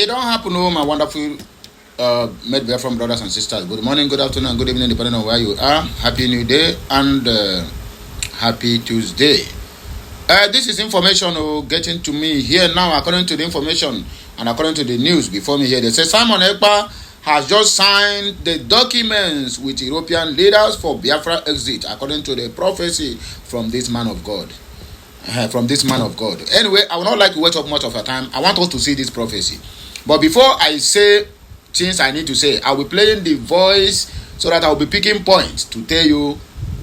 It don't happen, oh, my wonderful Biafra brothers and sisters. Good morning, good afternoon, and good evening, depending on where you are. Happy New Day and happy Tuesday. This is information getting to me here now, according to the information and according to the news before me here. They say Simon Ekpa has just signed the documents with European leaders for Biafra exit, according to the prophecy from this man of God. Anyway, I would not like to waste up much of our time. I want us to see this prophecy. But before I say things I need to say, I will be playing the voice so that I will be picking points to tell you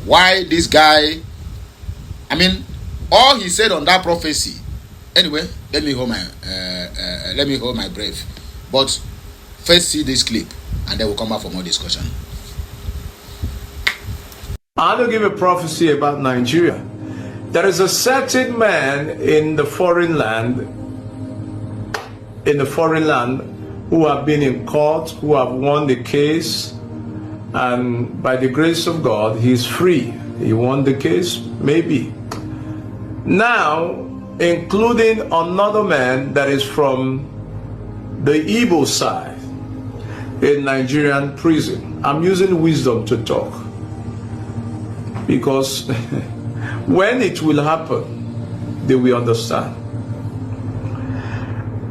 why this guy, all he said on that prophecy. Anyway, let me hold my breath. But first see this clip and then we'll come back for more discussion. I want to give a prophecy about Nigeria. There is a certain man in the foreign land, who have been in court, who have won the case, and by the grace of God, he is free. He won the case, maybe. Now, including another man that is from the Igbo side, in Nigerian prison. I'm using wisdom to talk, because when it will happen, they will understand.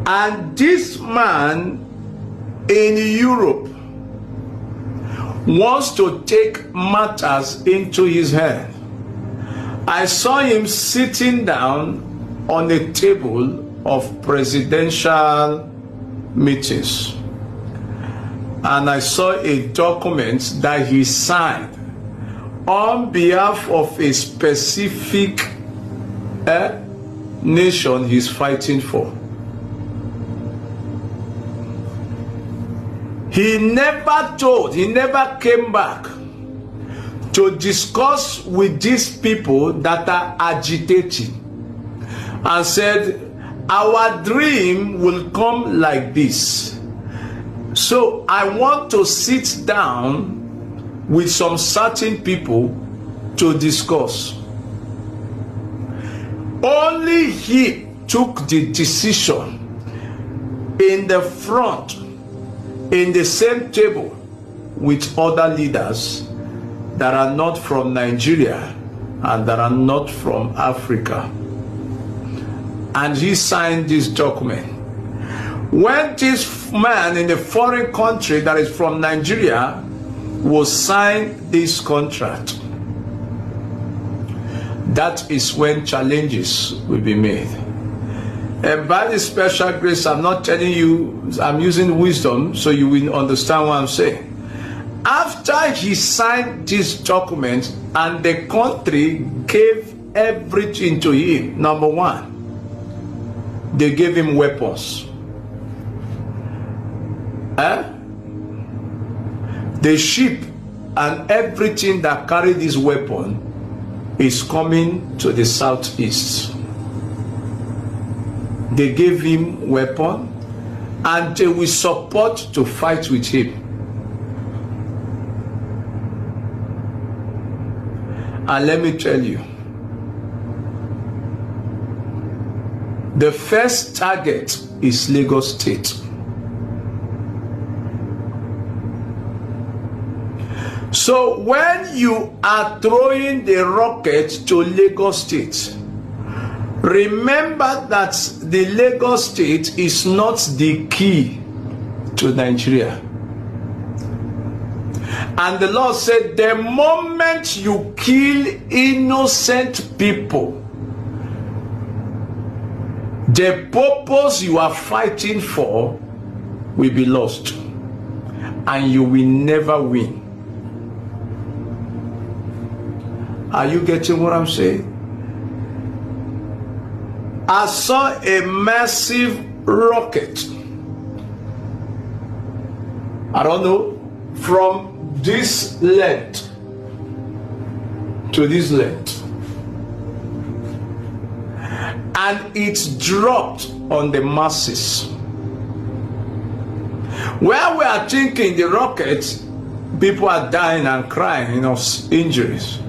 And this man in Europe wants to take matters into his hand. I saw him sitting down on a table of presidential meetings, and I saw a document that he signed on behalf of a specific nation he's fighting for. He never came back to discuss with these people that are agitating and said, our dream will come like this. So I want to sit down with some certain people to discuss. Only he took the decision in the front, in the same table with other leaders that are not from Nigeria and that are not from Africa. And he signed this document. When this man in a foreign country that is from Nigeria will sign this contract, that is when challenges will be made. And by the special grace, I'm not telling you, I'm using wisdom so you will understand what I'm saying. After he signed this document and the country gave everything to him, number one, they gave him weapons. The ship and everything that carried this weapon is coming to the southeast. They gave him weapon and they will support to fight with him. And let me tell you, the first target is Lagos State. So when you are throwing the rocket to Lagos State, remember that the Lagos State is not the key to Nigeria. And the Lord said, the moment you kill innocent people, the purpose you are fighting for will be lost, and you will never win. Are you getting what I'm saying? I saw a massive rocket, I don't know, from this length to this length, and it's dropped on the masses. Where we are thinking the rocket, people are dying and crying, injuries.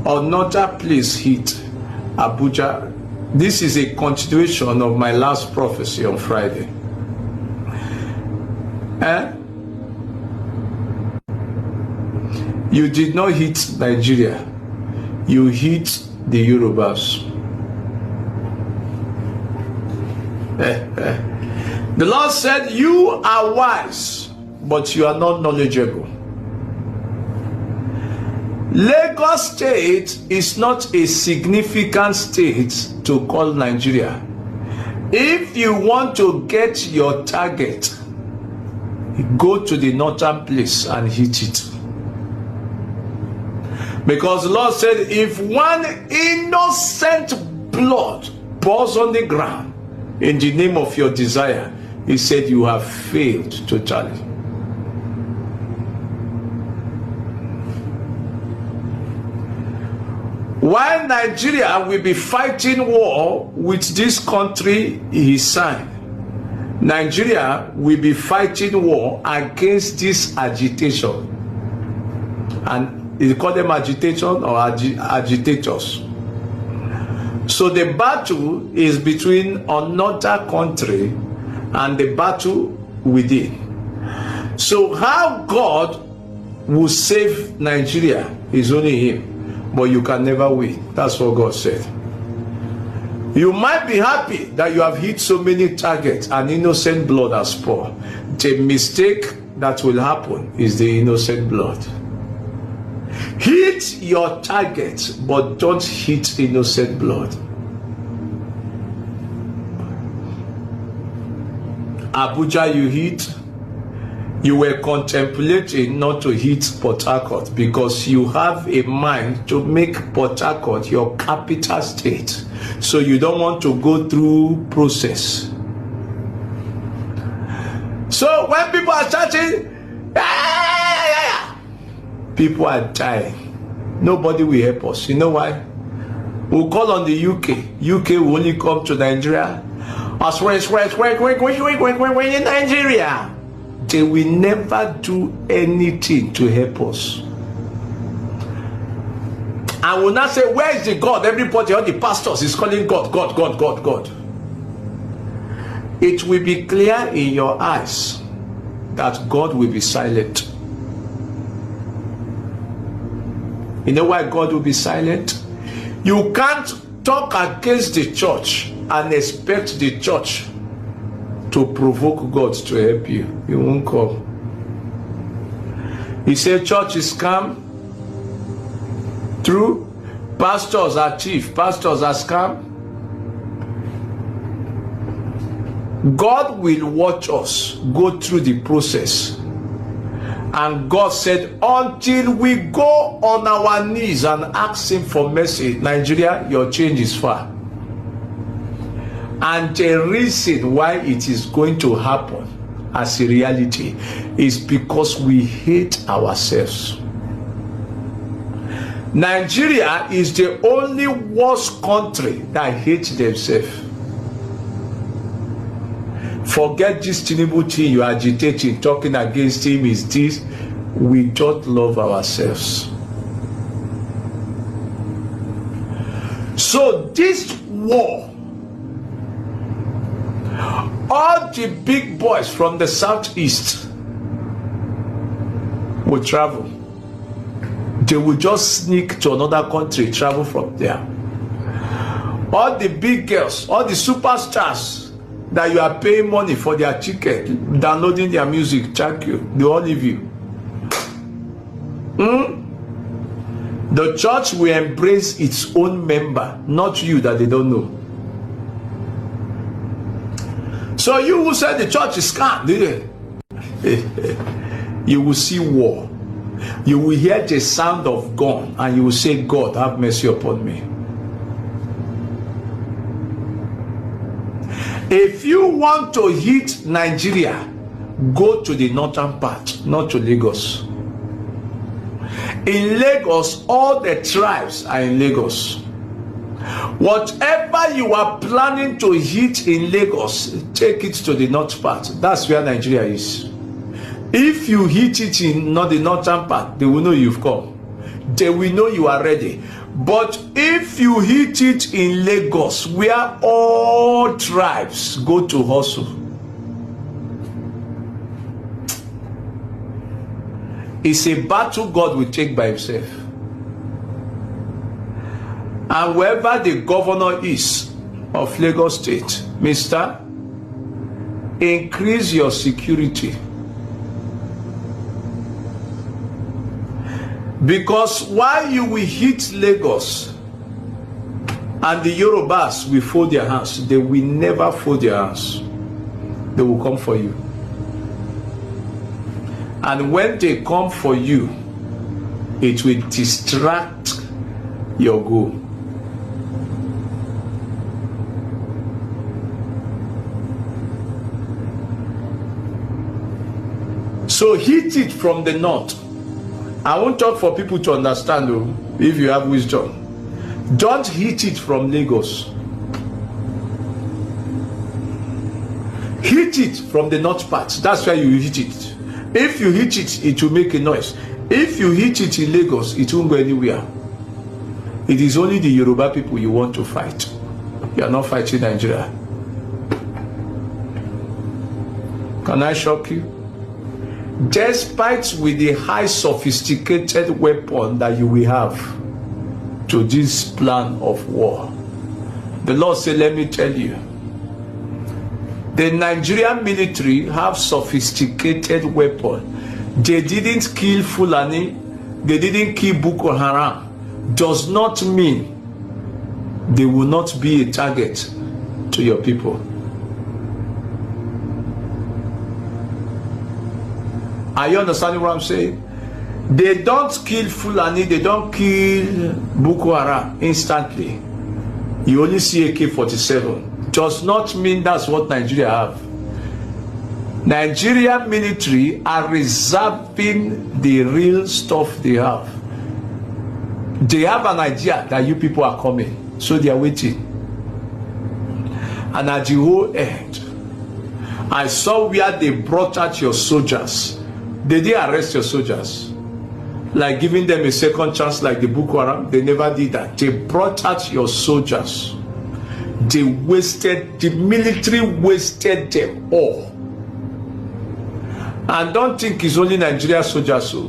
Another place hit Abuja. This is a continuation of my last prophecy on Friday. You did not hit Nigeria. You hit the Yorubas. The Lord said, you are wise, but you are not knowledgeable. Lagos State is not a significant state to call Nigeria. If you want to get your target, go to the northern place and hit it. Because the Lord said, if one innocent blood pours on the ground in the name of your desire, he said you have failed totally. While Nigeria will be fighting war with this country he signed, Nigeria will be fighting war against this agitation. And they call them agitation or agitators. So the battle is between another country and the battle within. So how God will save Nigeria is only him. But you can never win. That's what God said. You might be happy that you have hit so many targets and innocent blood has poured. The mistake that will happen is the innocent blood. Hit your target, but don't hit innocent blood. Abuja you hit. You were contemplating not to hit Port Harcourt because you have a mind to make Port Harcourt your capital state. So you don't want to go through process. So when people are shouting, people are dying. Nobody will help us. You know why? We'll call on the UK. UK will only come to Nigeria. We're in Nigeria. They will never do anything to help us. I will not say, where is the God? Everybody, all the pastors is calling God, God, God, God, God. It will be clear in your eyes that God will be silent. You know why God will be silent? You can't talk against the church and expect the church to provoke God to help you. He won't come. He said church is calm. True. Pastors are chief. Pastors are scam. God will watch us go through the process. And God said, until we go on our knees and ask him for mercy, Nigeria, your change is far. And the reason why it is going to happen as a reality is because we hate ourselves. Nigeria is the only worst country that hates themselves. Forget this Tinubu thing you are agitating, talking against him is this. We don't love ourselves. So this war, all the big boys from the southeast will travel. They will just sneak to another country, travel from there. All the big girls, all the superstars that you are paying money for their ticket, downloading their music, thank you, they all leave you. The church will embrace its own member, not you that they don't know. So you who said the church is calm, you will see war. You will hear the sound of gun and you will say, God, have mercy upon me. If you want to hit Nigeria, go to the northern part, not to Lagos. In Lagos, all the tribes are in Lagos. Whatever you are planning to hit in Lagos, take it to the north part. That's where Nigeria is. If you hit it in not the northern part, they will know you've come. They will know you are ready. But if you hit it in Lagos, where all tribes go to hustle, It's a battle God will take by himself. And wherever the governor is of Lagos State, mister, increase your security. Because while you will hit Lagos and the Yorubas will fold their hands, they will never fold their hands. They will come for you. And when they come for you, it will distract your goal. So hit it from the north. I won't talk for people to understand though, if you have wisdom. Don't hit it from Lagos. Hit it from the north part. That's where you hit it. If you hit it, it will make a noise. If you hit it in Lagos, it won't go anywhere. It is only the Yoruba people you want to fight. You are not fighting Nigeria. Can I shock you? Despite with the high sophisticated weapon that you will have to this plan of war, the Lord said, let me tell you, the Nigerian military have sophisticated weapon. They didn't kill Fulani, they didn't kill Boko Haram. Does not mean they will not be a target to your people. Are you understanding what I'm saying? They don't kill Fulani, they don't kill Boko Haram instantly. You only see AK-47. Does not mean that's what Nigeria have. Nigerian military are reserving the real stuff they have. They have an idea that you people are coming, so they are waiting. And at the whole end, I saw where they brought out your soldiers. They didn't arrest your soldiers, like giving them a second chance like the Boko Haram. They never did that. They brought out your soldiers. They wasted, the military wasted them all. And don't think it's only Nigeria soldiers. So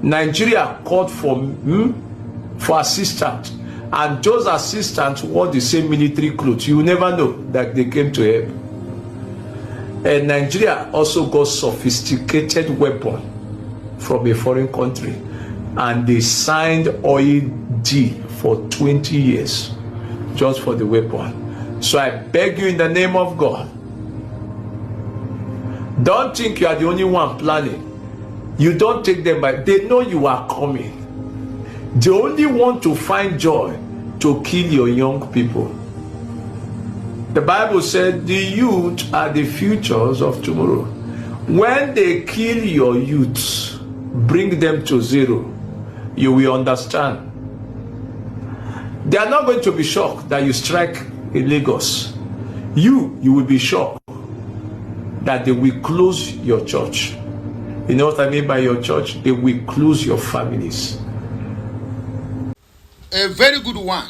Nigeria called for assistance, and those assistants wore the same military clothes. You will never know that they came to help. And Nigeria also got sophisticated weapon from a foreign country, and they signed oil deal for 20 years just for the weapon. So I beg you in the name of God, don't think you are the only one planning. You don't take them by, they know you are coming. They only want to find joy to kill your young people. The Bible said the youth are the futures of tomorrow. When they kill your youths, bring them to zero, you will understand. They are not going to be shocked that you strike in Lagos. You will be shocked that they will close your church. You know what I mean by your church? They will close your families. A very good one.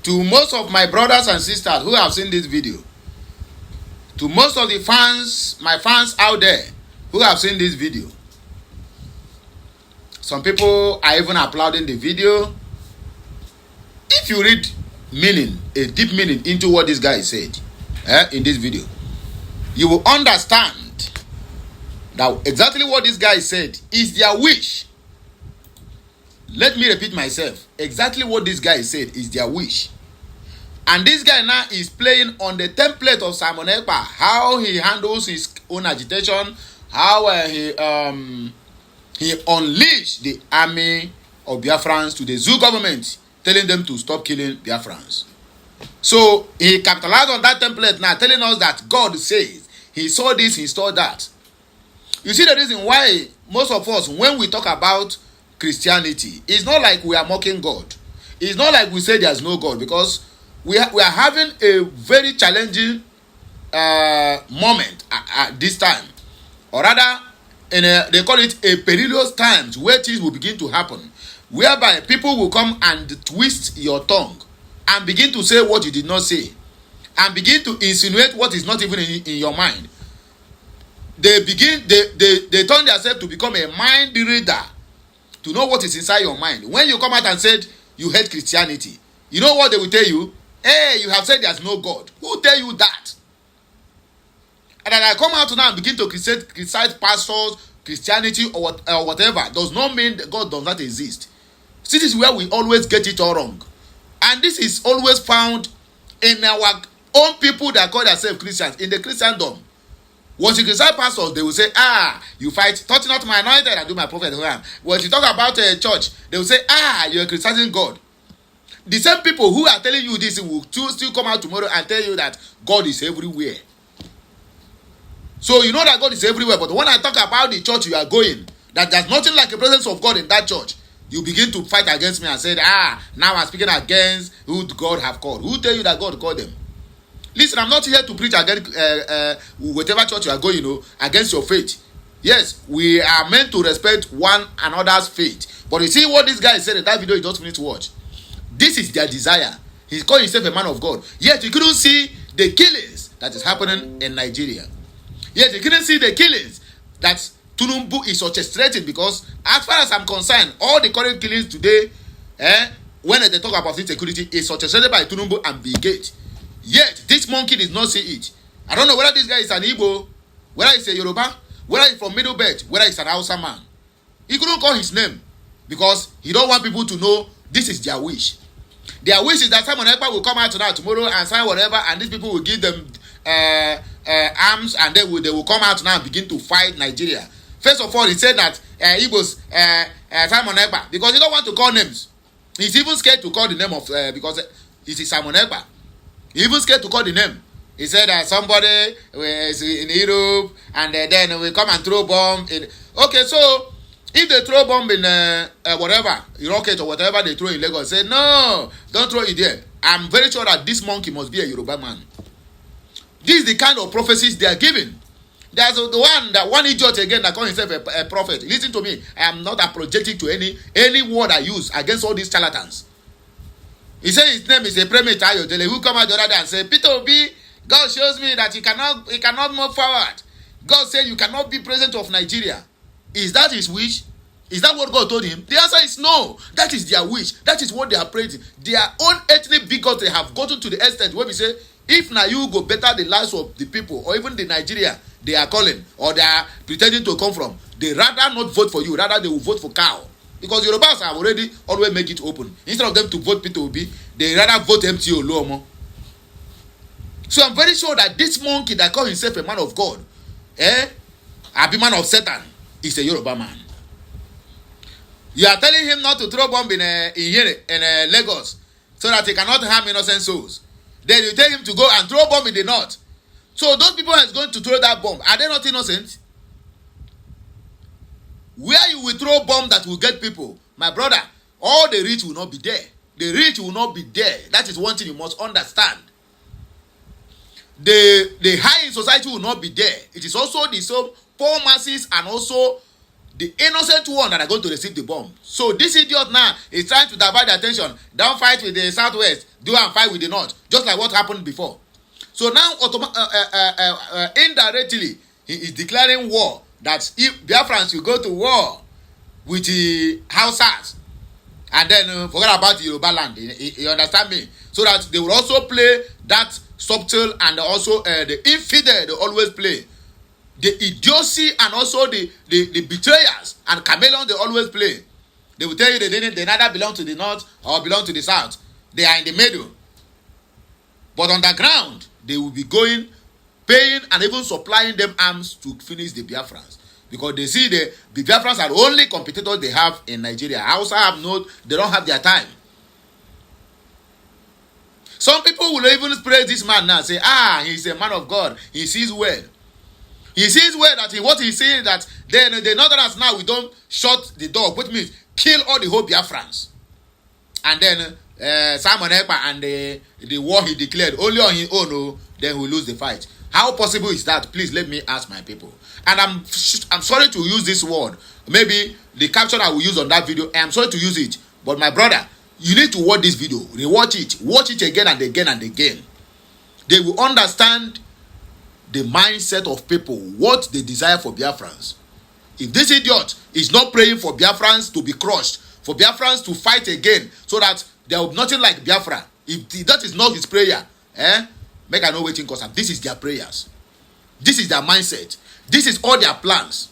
To most of my brothers and sisters who have seen this video, to most of the fans, my fans out there who have seen this video, some people are even applauding the video. If you read meaning, a deep meaning into what this guy said in this video, you will understand that exactly what this guy said is their wish. Let me repeat myself. Exactly what this guy said is their wish. And this guy now is playing on the template of Simon Ekpa, how he handles his own agitation, how he unleashed the army of Biafrans to the Zoo government, telling them to stop killing Biafrans. So he capitalized on that template now, telling us that God says he saw this, he saw that. You see the reason why most of us, when we talk about Christianity, it's not like we are mocking God. It's not like we say there's no God, because we are having a very challenging moment at this time, or rather, they call it a perilous times, where things will begin to happen, whereby people will come and twist your tongue and begin to say what you did not say, and begin to insinuate what is not even in your mind. they turn themselves to become a mind reader, to know what is inside your mind. When you come out and said you hate Christianity, you know what they will tell you? Hey, you have said there's no God. Who tell you that? And then I come out now and begin to criticize pastors, Christianity, or whatever, does not mean that God does not exist. This is where we always get it all wrong. And this is always found in our own people that call themselves Christians, in the Christendom. Once you criticize pastors, they will say, you fight, touch not my anointed and do my prophet. Once you talk about a church, they will say, you're criticizing God. The same people who are telling you this will still come out tomorrow and tell you that God is everywhere. So you know that God is everywhere, but when I talk about the church you are going, that there's nothing like the presence of God in that church, you begin to fight against me and say, now I'm speaking against who God have called. Who tell you that God called them? Listen, I'm not here to preach against whatever church you are going, against your faith. Yes, we are meant to respect one another's faith. But you see what this guy said in that video you just finished to watch. This is their desire. He's calling himself a man of God. Yet you couldn't see the killings that is happening in Nigeria. Yet you couldn't see the killings that Tinubu is orchestrating, because as far as I'm concerned, all the current killings today, when they talk about insecurity, is orchestrated by Tinubu and Bill Gates. Yet this monkey did not see it. I don't know whether this guy is an Igbo, whether he's a Yoruba, whether he's from Middle Belt, whether he's an Hausa man. He couldn't call his name because he don't want people to know this is their wish. Their wish is that Simon Ekpa will come out tonight, tomorrow, and sign whatever, and these people will give them arms, and they will come out now and begin to fight Nigeria. First of all, he said that Igbos, Simon Ekpa, because he don't want to call names. He's even scared to call the name of, because it is Simon Ekpa. He even scared to call the name. He said that somebody is in Europe, and then we come and throw bomb in. Okay, so if they throw bomb in whatever, rocket or whatever they throw in Lagos, say no, don't throw it there. I'm very sure that this monkey must be a Yoruba man. This is the kind of prophecies they are giving. There's the one idiot again that calls himself a prophet. Listen to me. I am not apologetic to any word I use against all these charlatans. He said his name is a Premier Ayodele, who come out the other day and say, Peter Obi, God shows me that he cannot move forward. God said you cannot be president of Nigeria. Is that his wish? Is that what God told him? The answer is no. That is their wish. That is what they are praying. Their own ethnic bigots, they have gotten to the extent where we say, if now you go better the lives of the people, or even the Nigeria they are calling, or they are pretending to come from, they rather not vote for you, rather they will vote for cow. Because Yorubas have already always make it open. Instead of them to vote Peter Obi, they rather vote MTO Oluomo. So I'm very sure that this monkey that calls himself a man of God, a man of Satan, is a Yoruba man. You are telling him not to throw bomb in Lagos so that he cannot harm innocent souls. Then you tell him to go and throw bomb in the north. So those people who are going to throw that bomb, are they not innocent? Where you will throw bomb that will get people, my brother, all the rich will not be there. The rich will not be there. That is one thing you must understand. The high in society will not be there. It is also the same poor masses and also the innocent one that are going to receive the bomb. So this idiot now is trying to divert the attention. Don't fight with the southwest, do and fight with the north, just like what happened before. So now indirectly he is declaring war, that if Biafrans will go to war with the Hausas and then forget about the Yoruba land, you understand me? So that they will also play that subtle, and also the infidel they always play. The idiocy and also the betrayers and chameleons they always play. They will tell you they neither belong to the north or belong to the south. They are in the middle. But on the ground, they will be going, paying, and even supplying them arms to finish the Biafrans. Because they see the Biafrans are the only competitors they have in Nigeria. Hausa they don't have their time. Some people will even praise this man now, say, he's a man of God. He sees well. He sees well that what he's saying, that then the northerners now, we don't shut the door, which means kill all the whole Biafrans. And then Simon Ekpa and the war he declared only on his own, then we lose the fight. How possible is that? Please let me ask my people. And I'm sorry to use this word. Maybe the caption I will use on that video, I'm sorry to use it. But my brother, you need to watch this video. Rewatch it. Watch it again and again and again. They will understand the mindset of people, what they desire for Biafrans. If this idiot is not praying for Biafrans to be crushed, for Biafrans to fight again, so that there will be nothing like Biafra, if that is not his prayer, make I know waiting cause this is their prayers. This is their mindset. This is all their plans.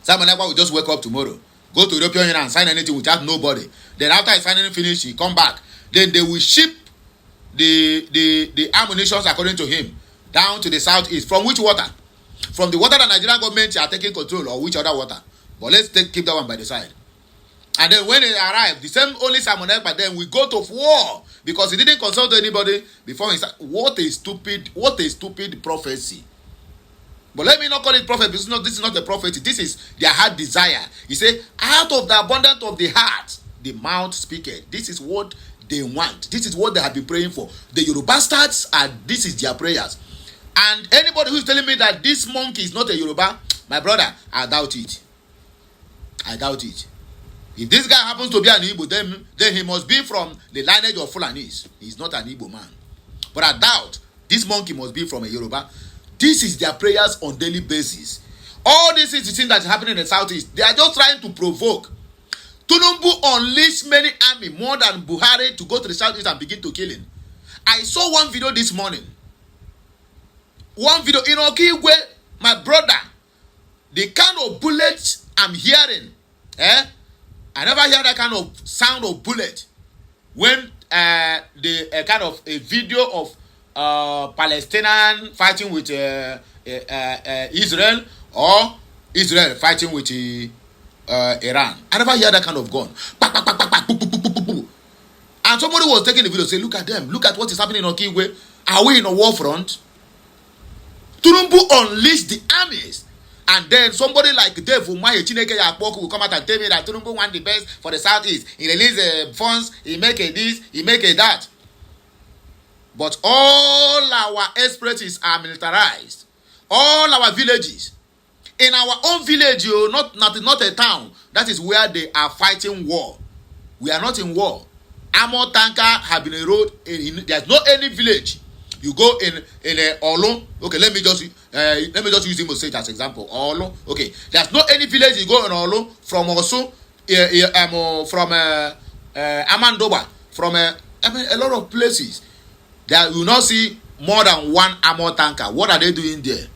Simon Ekpa will just wake up tomorrow, go to European Union and sign anything without nobody. Then after he's signing finish, he come back. Then they will ship the ammunitions according to him down to the southeast. From which water? From the water that Nigerian government are taking control, or which other water? But let's keep that one by the side. And then when they arrive, the same only Simon Ekpa then we go to war because he didn't consult anybody before he started. What a stupid prophecy. But let me not call it prophet because this is not a prophecy. This is their heart desire. He said, out of the abundance of the heart, the mouth speaketh. This is what they want. This is what they have been praying for. The Yoruba bastards this is their prayers. And anybody who is telling me that this monkey is not a Yoruba, my brother, I doubt it. I doubt it. If this guy happens to be an Igbo, then he must be from the lineage of Fulanis. He's not an Igbo man. But I doubt this monkey must be from a Yoruba. This is their prayers on daily basis. All this is the thing that's happening in the southeast. They are just trying to provoke. Tinubu unleashed many army more than Buhari to go to the southeast and begin to kill him. I saw one video this morning. One video in Okigwe, my brother. The kind of bullets I'm hearing, I never hear that kind of sound of bullet when the kind of a video of Palestinian fighting with Israel or Israel fighting with Iran. I never hear that kind of gun. And somebody was taking the video, say, look at them, look at what is happening in Okigwe. Are we in a war front? Tinubu unleashed the armies. And then somebody like Dave Umahi Chineke Yakpoku will come out and tell me that Tinubu want the best for the southeast. He release funds, he make a this, he make a that. But all our expresses are militarized. All our villages. In our own village, not a town. That is where they are fighting war. We are not in war. Armor tanker have been enrolled. There's no any village. You go in Olo. Okay, let me just use Imo State as example. Olo. Okay, there's no any village you go in Olo from also from Amandoba, from a lot of places. There you will not see more than one armor tanker. What are they doing there?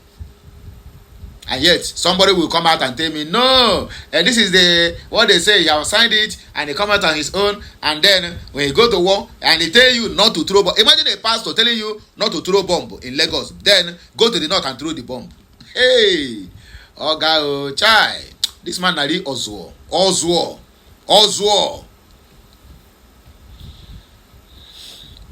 And yet somebody will come out and tell me, no, this is what they say. He has signed it, and he come out on his own. And then when you go to war, and he tell you not to throw bomb. Imagine a pastor telling you not to throw bomb in Lagos. Then go to the north and throw the bomb. Hey, oh chai, this man nari Oswald.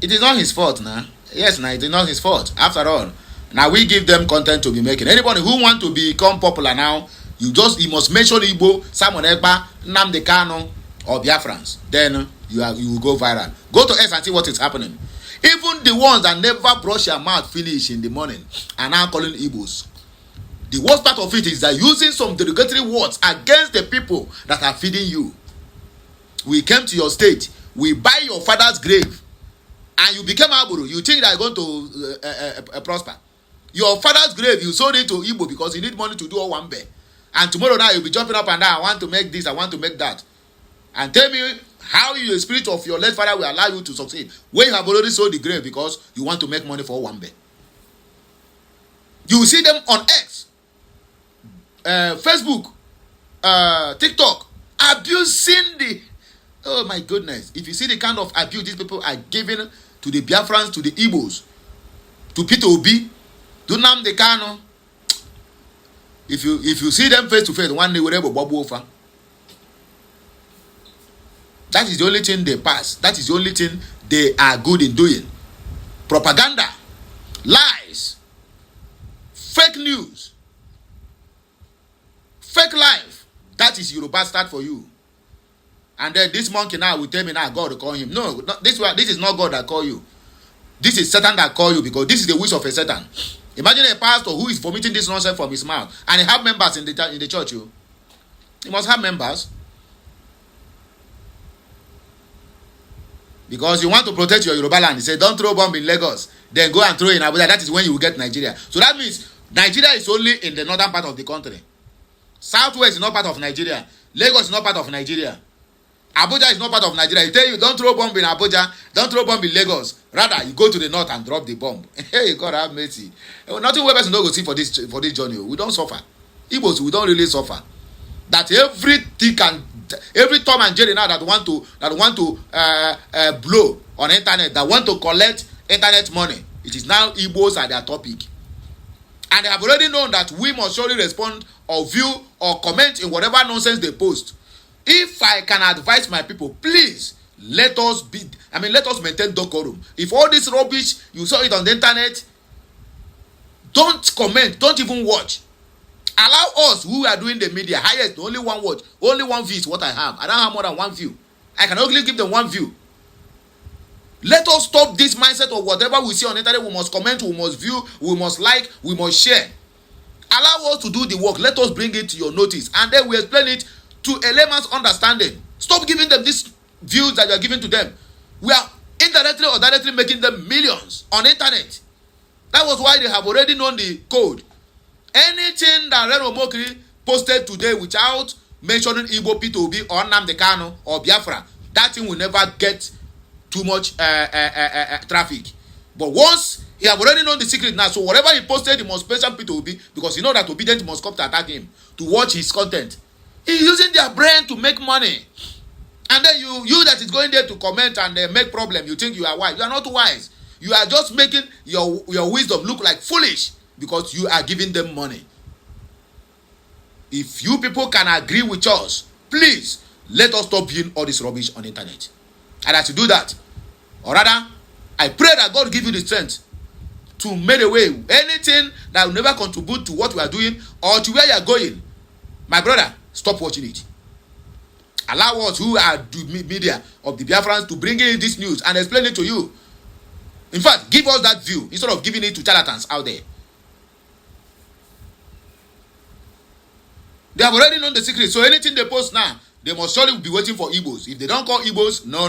It is not his fault now. Yes, now it is not his fault. After all. Now we give them content to be making. Anybody who want to become popular now, you must mention Igbo, Simon Ekpa, Nnamdi Kanu, or Biafrans. Then you will go viral. Go to X and see what is happening. Even the ones that never brush their mouth finish in the morning are now calling Igbos. The worst part of it is that using some derogatory words against the people that are feeding you. We came to your state, we buy your father's grave, and you became Aburu. You think that you're going to prosper. Your father's grave, you sold it to Igbo because you need money to do all one bed. And tomorrow now you'll be jumping up and down. I want to make this, I want to make that. And tell me how the spirit of your late father will allow you to succeed when you have already sold the grave because you want to make money for one bed. You will see them on X, Facebook, TikTok, abusing the... Oh my goodness. If you see the kind of abuse these people are giving to the Biafrans, to the Igbos, to Peter Obi, to Nnamdi Kanu, if you see them face to face, one day whatever bubble over. That is the only thing they pass. That is the only thing they are good in doing. Propaganda, lies, fake news, fake life. That is Yoruba start for you. And then this monkey now will tell me now God will call him. No, this is not God that call you. This is Satan that call you because this is the wish of a Satan. Imagine a pastor who is vomiting this nonsense from his mouth, and he have members in the church. He must have members. Because you want to protect your Yoruba land. He said, don't throw bomb in Lagos. Then go and throw in Abuja. That is when you will get Nigeria. So that means Nigeria is only in the northern part of the country. Southwest is not part of Nigeria. Lagos is not part of Nigeria. Abuja is not part of Nigeria. He tell you, don't throw bomb in Abuja. Don't throw bomb in Lagos. Rather, you go to the north and drop the bomb. Hey, God have mercy. Nothing we person don't go see for this journey. We don't suffer. Igbos, we don't really suffer. That every Tom and Jerry now that want to blow on internet, that want to collect internet money, it is now Igbos are their topic. And they have already known that we must surely respond or view or comment in whatever nonsense they post. If I can advise my people, please let us maintain decorum. If all this rubbish, you saw it on the internet, don't comment, don't even watch. Allow us who are doing the media, highest, only one watch, only one view is what I have. I don't have more than one view. I can only give them one view. Let us stop this mindset of whatever we see on the internet, we must comment, we must view, we must like, we must share. Allow us to do the work. Let us bring it to your notice. And then we explain it to a layman's understanding. Stop giving them these views that you are giving to them. We are indirectly or directly making them millions on the internet. That was why they have already known the code. Anything that Reno Mokri posted today without mentioning Igbo P2B or Nnamdi Kanu or Biafra, that thing will never get too much traffic. But once he have already known the secret now, so whatever he posted, he must mention P2B because he know that obedient must come to attack him to watch his content. He's using their brain to make money. And then you that is going there to comment and make problem, you think you are wise. You are not wise. You are just making your wisdom look like foolish because you are giving them money. If you people can agree with us, please let us stop viewing all this rubbish on the internet. And as you do that, or rather, I pray that God give you the strength to make away anything that will never contribute to what we are doing or to where you are going. My brother, stop watching it. Allow us who are the media of the Biafrans to bring in this news and explain it to you. In fact, give us that view instead of giving it to charlatans out there. They have already known the secret. So anything they post now, they must surely be waiting for Igbos. If they don't call Igbos, no,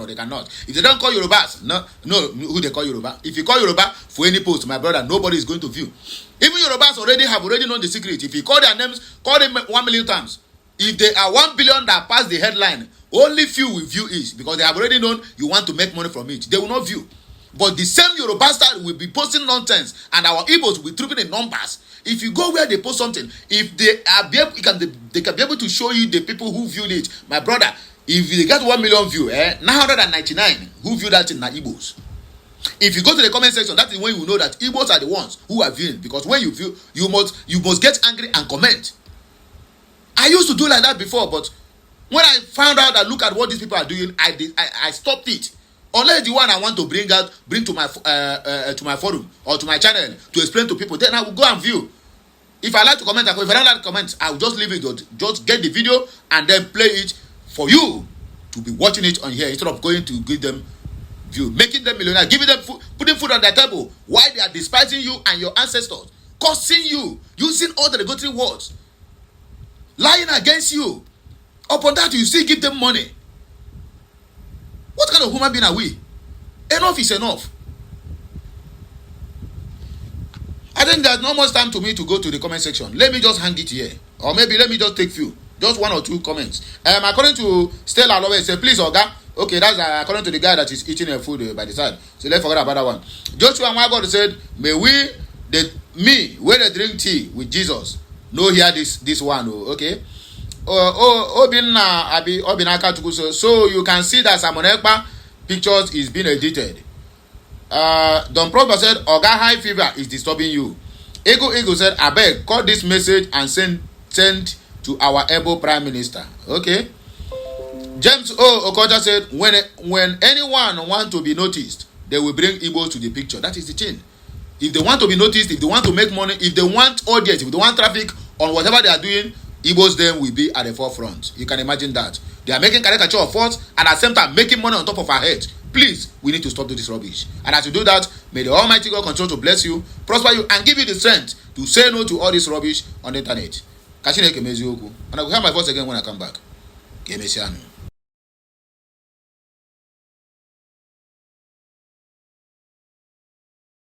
they cannot. If they don't call Yorubas, no, who they call Yoruba? If you call Yoruba for any post, my brother, nobody is going to view. Even Yorubas have already known the secret. If you call their names, call them 1 million times. If they are 1 billion that pass the headline, only few will view it because they have already known you want to make money from it. They will not view. But the same Yoruba style will be posting nonsense, and our Igbos will be trooping in numbers. If you go where they post something, if they can be able to show you the people who viewed it, my brother, if they get 1 million view, 999 who view that in na Igbos. If you go to the comment section, that is when you will know that Igbos are the ones who are viewing. Because when you view, you must get angry and comment. I used to do like that before, but when I found out that look at what these people are doing, I stopped it. Unless the one I want to bring to my forum or to my channel to explain to people, then I will go and view. If I like to comment, if I don't like to comment, I will just leave it. Just get the video and then play it for you to be watching it on here instead of going to give them view, making them millionaires, giving them food, putting food on their table while they are despising you and your ancestors, cursing you, using all the derogatory words, lying against you. Upon that, you still give them money. What kind of human being are we? Enough is enough. I think there's not much time to me to go to the comment section. Let me just hang it here. Or maybe let me just take few. Just 1 or 2 comments. According to Stella Lowe, say, please, Oga. Okay, that's according to the guy that is eating a food by the side. So let's forget about that one. Joshua Mwagod said, may when they drink tea with Jesus, no hear this one. Okay. So you can see that Simon Ekpa pictures is being edited. Don Prosper said, Oga high fever is disturbing you. Ego said, abeg, call this message and send to our able prime minister. Okay. James Okocha said, when anyone want to be noticed, they will bring Igbo to the picture. That is the thing. If they want to be noticed, if they want to make money, if they want audience, if they want traffic on whatever they are doing, Igbos then will be at the forefront. You can imagine that. They are making caricature of us and at the same time making money on top of our heads. Please, we need to stop doing this rubbish. And as you do that, may the Almighty God continue to bless you, prosper you, and give you the strength to say no to all this rubbish on the internet. And I will hear my voice again when I come back.